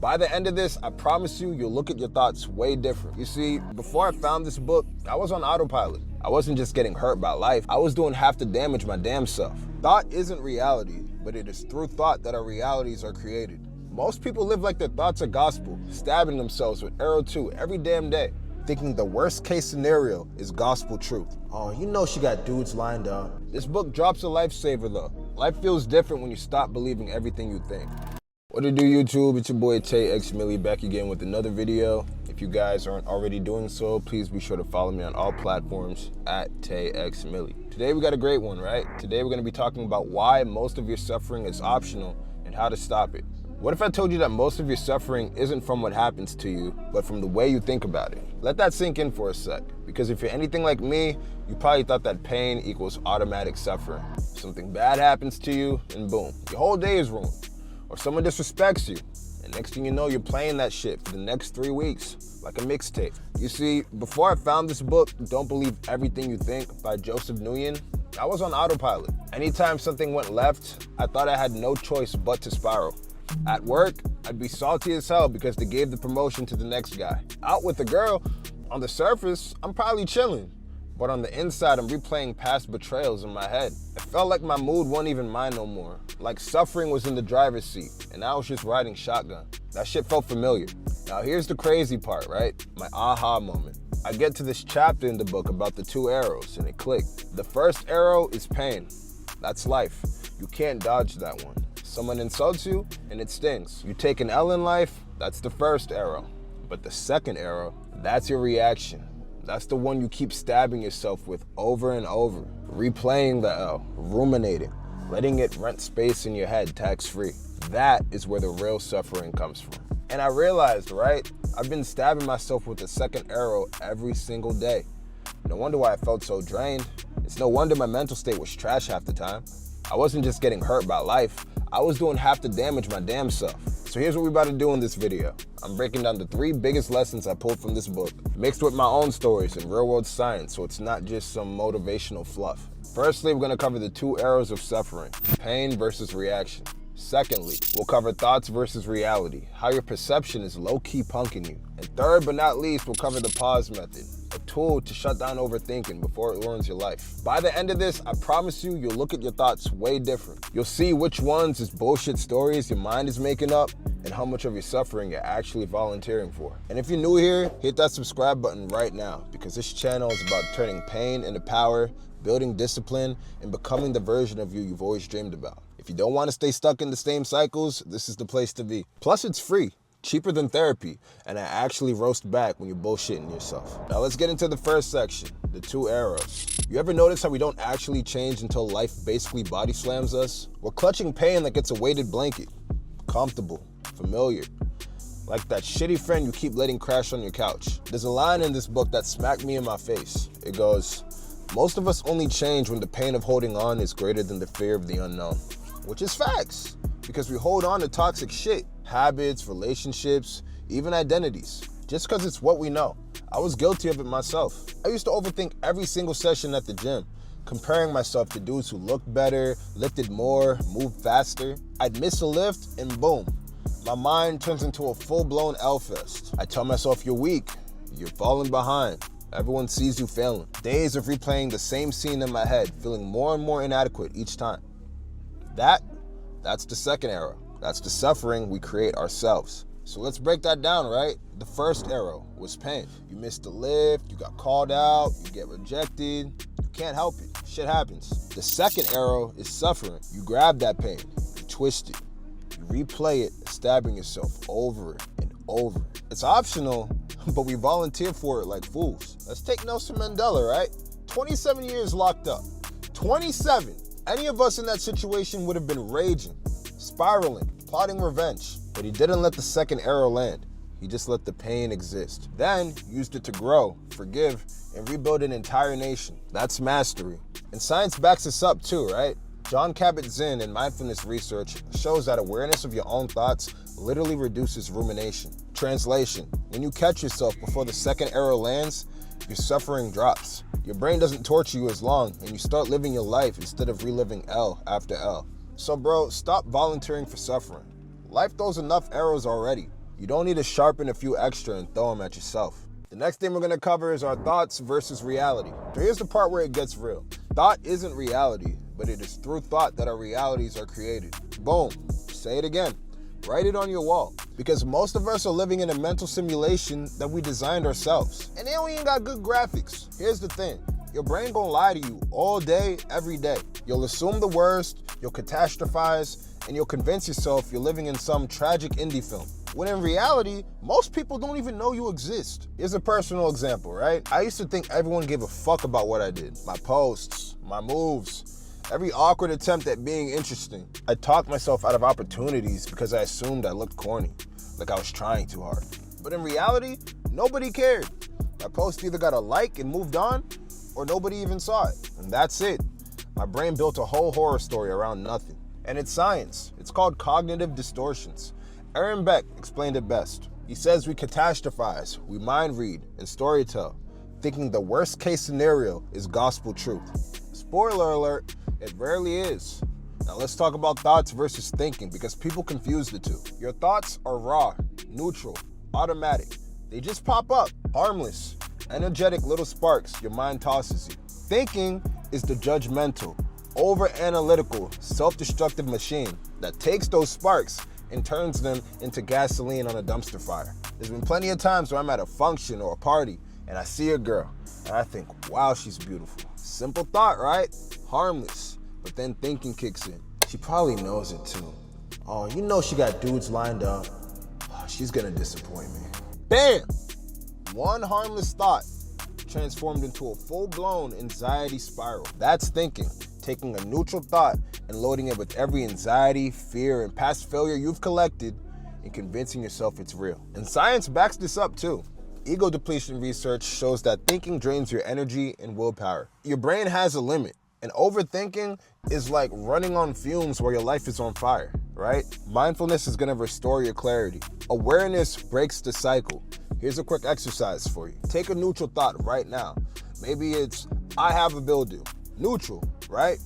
By the end of this, I promise you, you'll look at your thoughts way different. You see, before I found this book, I was on autopilot. I wasn't just getting hurt by life, I was doing half the damage my damn self. Thought isn't reality, but it is through thought that our realities are created. Most people live like their thoughts are gospel, stabbing themselves with arrow 2 every damn day, thinking the worst case scenario is gospel truth. Oh, you know she got dudes lined up. This book drops a lifesaver though. Life feels different when you stop believing everything you think. What to do, YouTube? It's your boy Tay X Millie back again with another video. If you guys aren't already doing so, please be sure to follow me on all platforms at Tay X Millie. Today we got a great one, right? Today we're gonna be talking about why most of your suffering is optional and how to stop it. What if I told you that most of your suffering isn't from what happens to you, but from the way you think about it? Let that sink in for a sec, because if you're anything like me, you probably thought that pain equals automatic suffering. Something bad happens to you, and boom, your whole day is ruined. Or someone disrespects you, and next thing you know, you're playing that shit for the next 3 weeks, like a mixtape. You see, before I found this book, Don't Believe Everything You Think by Joseph Nguyen, I was on autopilot. Anytime something went left, I thought I had no choice but to spiral. At work, I'd be salty as hell because they gave the promotion to the next guy. Out with a girl, on the surface, I'm probably chilling. But on the inside, I'm replaying past betrayals in my head. It felt like my mood wasn't even mine no more. Like suffering was in the driver's seat, and I was just riding shotgun. That shit felt familiar. Now here's the crazy part, right? My aha moment. I get to this chapter in the book about the 2 arrows, and it clicked. The first arrow is pain. That's life. You can't dodge that one. Someone insults you, and it stings. You take an L in life, that's the first arrow. But the second arrow, that's your reaction. That's the one you keep stabbing yourself with over and over. Replaying the L, ruminating, letting it rent space in your head tax-free. That is where the real suffering comes from. And I realized, right, I've been stabbing myself with the second arrow every single day. No wonder why I felt so drained. It's no wonder my mental state was trash half the time. I wasn't just getting hurt by life, I was doing half the damage my damn self. So here's what we're about to do in this video. I'm breaking down the 3 biggest lessons I pulled from this book, mixed with my own stories and real world science, so it's not just some motivational fluff. Firstly, we're gonna cover the 2 arrows of suffering, pain versus reaction. Secondly, we'll cover thoughts versus reality, how your perception is low-key punking you. And third but not least, we'll cover the pause method, a tool to shut down overthinking before it ruins your life. By the end of this, I promise you, you'll look at your thoughts way different. You'll see which ones is bullshit stories your mind is making up, and how much of your suffering you're actually volunteering for. And if you're new here, hit that subscribe button right now, because this channel is about turning pain into power, building discipline, and becoming the version of you you've always dreamed about. If you don't want to stay stuck in the same cycles, this is the place to be. Plus, it's free, cheaper than therapy, and I actually roast back when you're bullshitting yourself. Now let's get into the first section, the 2 arrows. You ever notice how we don't actually change until life basically body slams us? We're clutching pain like it's a weighted blanket. Comfortable, familiar. Like that shitty friend you keep letting crash on your couch. There's a line in this book that smacked me in my face. It goes, most of us only change when the pain of holding on is greater than the fear of the unknown. Which is facts, because we hold on to toxic shit, habits, relationships, even identities, just because it's what we know. I was guilty of it myself. I used to overthink every single session at the gym, comparing myself to dudes who looked better, lifted more, moved faster. I'd miss a lift and boom, my mind turns into a full-blown L-fest. I tell myself you're weak, you're falling behind, everyone sees you failing. Days of replaying the same scene in my head, feeling more and more inadequate each time. That's the second arrow. That's the suffering we create ourselves. So let's break that down, right? The first arrow was pain. You missed the lift, you got called out, you get rejected. You can't help it, shit happens. The second arrow is suffering. You grab that pain, you twist it, you replay it, stabbing yourself over and over. It's optional, but we volunteer for it like fools. Let's take Nelson Mandela, right? 27 years locked up, 27. Any of us in that situation would have been raging, spiraling, plotting revenge. But he didn't let the second arrow land. He just let the pain exist. Then used it to grow, forgive, and rebuild an entire nation. That's mastery. And science backs us up too, right? Jon Kabat-Zinn in mindfulness research shows that awareness of your own thoughts literally reduces rumination. Translation, when you catch yourself before the second arrow lands, your suffering drops. Your brain doesn't torture you as long, and you start living your life instead of reliving L after L. So bro, stop volunteering for suffering. Life throws enough arrows already. You don't need to sharpen a few extra and throw them at yourself. The next thing we're gonna cover is our thoughts versus reality. So here's the part where it gets real. Thought isn't reality, but it is through thought that our realities are created. Boom, say it again. Write it on your wall. Because most of us are living in a mental simulation that we designed ourselves. And they don't even got good graphics. Here's the thing. Your brain gonna lie to you all day, every day. You'll assume the worst, you'll catastrophize, and you'll convince yourself you're living in some tragic indie film. When in reality, most people don't even know you exist. Here's a personal example, right? I used to think everyone gave a fuck about what I did. My posts, my moves, every awkward attempt at being interesting. I talked myself out of opportunities because I assumed I looked corny, like I was trying too hard. But in reality, nobody cared. My post either got a like and moved on, or nobody even saw it. And that's it. My brain built a whole horror story around nothing. And it's science. It's called cognitive distortions. Aaron Beck explained it best. He says we catastrophize, we mind read, and storytell, thinking the worst case scenario is gospel truth. Spoiler alert, it rarely is. Now let's talk about thoughts versus thinking, because people confuse the two. Your thoughts are raw, neutral, automatic. They just pop up, harmless, energetic little sparks your mind tosses you. Thinking is the judgmental, over-analytical, self-destructive machine that takes those sparks and turns them into gasoline on a dumpster fire. There's been plenty of times where I'm at a function or a party and I see a girl and I think, wow, she's beautiful. Simple thought, right? Harmless. But then thinking kicks in. She probably knows it too. Oh, you know she got dudes lined up. Oh, she's gonna disappoint me. Bam! One harmless thought transformed into a full-blown anxiety spiral. That's thinking. Taking a neutral thought and loading it with every anxiety, fear, and past failure you've collected and convincing yourself it's real. And science backs this up too. Ego depletion research shows that thinking drains your energy and willpower. Your brain has a limit, and overthinking is like running on fumes where your life is on fire, right? Mindfulness is gonna restore your clarity. Awareness breaks the cycle. Here's a quick exercise for you. Take a neutral thought right now. Maybe it's, I have a bill due. Neutral, right?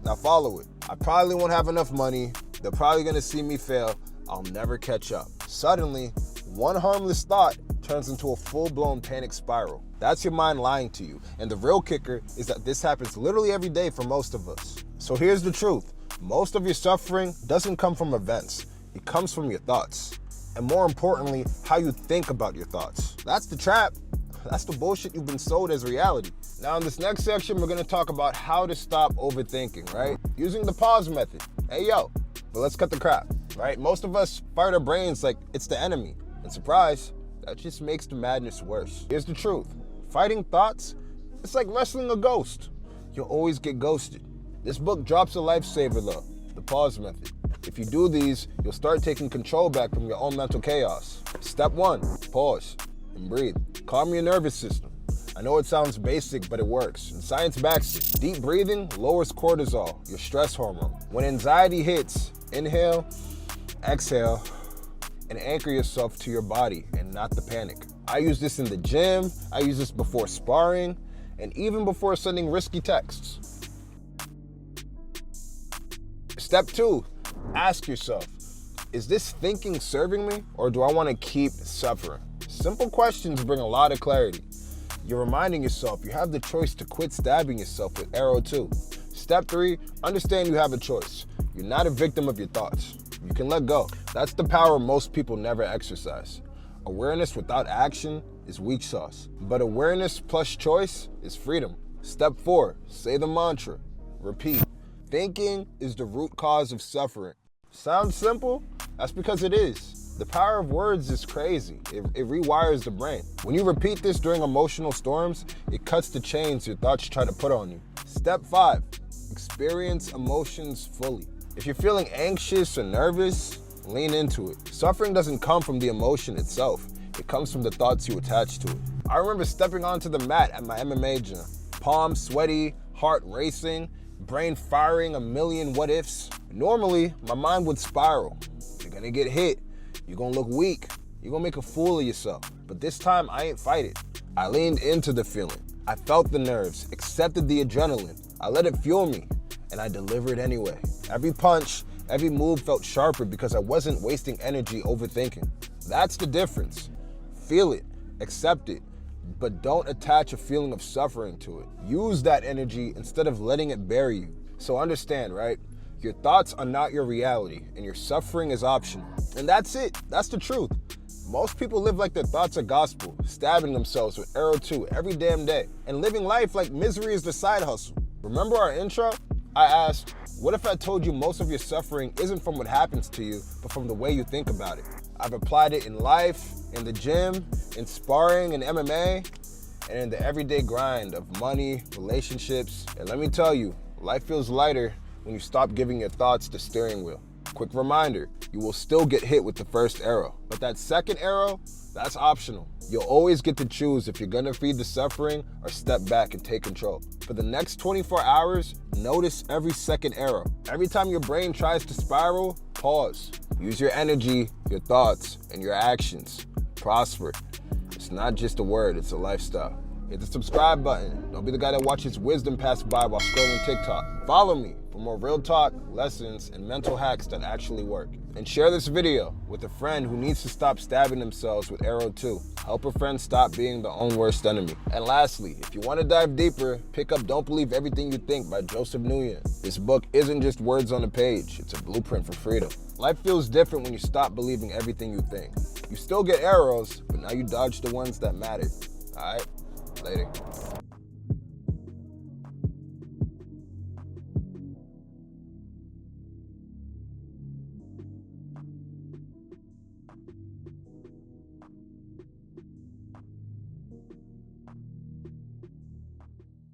Now follow it. I probably won't have enough money. They're probably gonna see me fail. I'll never catch up. Suddenly, one harmless thought turns into a full-blown panic spiral. That's your mind lying to you. And the real kicker is that this happens literally every day for most of us. So here's the truth. Most of your suffering doesn't come from events. It comes from your thoughts. And more importantly, how you think about your thoughts. That's the trap. That's the bullshit you've been sold as reality. Now in this next section, we're gonna talk about how to stop overthinking, right? Using the pause method. Hey yo, but let's cut the crap, right? Most of us fire our brains like it's the enemy. And surprise, that just makes the madness worse. Here's the truth. Fighting thoughts, it's like wrestling a ghost. You'll always get ghosted. This book drops a lifesaver though, the pause method. If you do these, you'll start taking control back from your own mental chaos. Step 1, pause and breathe. Calm your nervous system. I know it sounds basic, but it works, and science backs it. Deep breathing lowers cortisol, your stress hormone. When anxiety hits, inhale, exhale, and anchor yourself to your body and not the panic. I use this in the gym, I use this before sparring, and even before sending risky texts. Step 2, ask yourself, is this thinking serving me, or do I want to keep suffering? Simple questions bring a lot of clarity. You're reminding yourself you have the choice to quit stabbing yourself with arrow 2. Step 3, understand you have a choice. You're not a victim of your thoughts. You can let go. That's the power most people never exercise. Awareness without action is weak sauce, but awareness plus choice is freedom. Step 4, say the mantra, repeat. Thinking is the root cause of suffering. Sounds simple? That's because it is. The power of words is crazy. It rewires the brain. When you repeat this during emotional storms, it cuts the chains your thoughts try to put on you. Step 5, experience emotions fully. If you're feeling anxious or nervous, lean into it. Suffering doesn't come from the emotion itself. It comes from the thoughts you attach to it. I remember stepping onto the mat at my MMA gym. Palms sweaty, heart racing, brain firing a million what ifs. Normally, my mind would spiral. You're gonna get hit. You're gonna look weak. You're gonna make a fool of yourself. But this time, I ain't fight it. I leaned into the feeling. I felt the nerves, accepted the adrenaline. I let it fuel me, and I delivered anyway. Every punch, every move felt sharper because I wasn't wasting energy overthinking. That's the difference. Feel it, accept it, but don't attach a feeling of suffering to it. Use that energy instead of letting it bury you. So understand, right? Your thoughts are not your reality, and your suffering is optional. And that's it. That's the truth. Most people live like their thoughts are gospel, stabbing themselves with arrow 2 every damn day, and living life like misery is the side hustle. Remember our intro? I asked, what if I told you most of your suffering isn't from what happens to you, but from the way you think about it? I've applied it in life, in the gym, in sparring and MMA, and in the everyday grind of money, relationships. And let me tell you, life feels lighter when you stop giving your thoughts the steering wheel. Quick reminder, you will still get hit with the first arrow, but that second arrow, that's optional. You'll always get to choose if you're gonna feed the suffering or step back and take control. For the next 24 hours, notice every second arrow. Every time your brain tries to spiral, pause. Use your energy, your thoughts, and your actions. Prosper. It's not just a word, it's a lifestyle. Hit the subscribe button. Don't be the guy that watches wisdom pass by while scrolling TikTok. Follow me for more real talk, lessons, and mental hacks that actually work. And share this video with a friend who needs to stop stabbing themselves with arrow 2. Help a friend stop being their own worst enemy. And lastly, if you want to dive deeper, pick up Don't Believe Everything You Think by Joseph Nguyen. This book isn't just words on a page, it's a blueprint for freedom. Life feels different when you stop believing everything you think. You still get arrows, but now you dodge the ones that matter. All right? Later.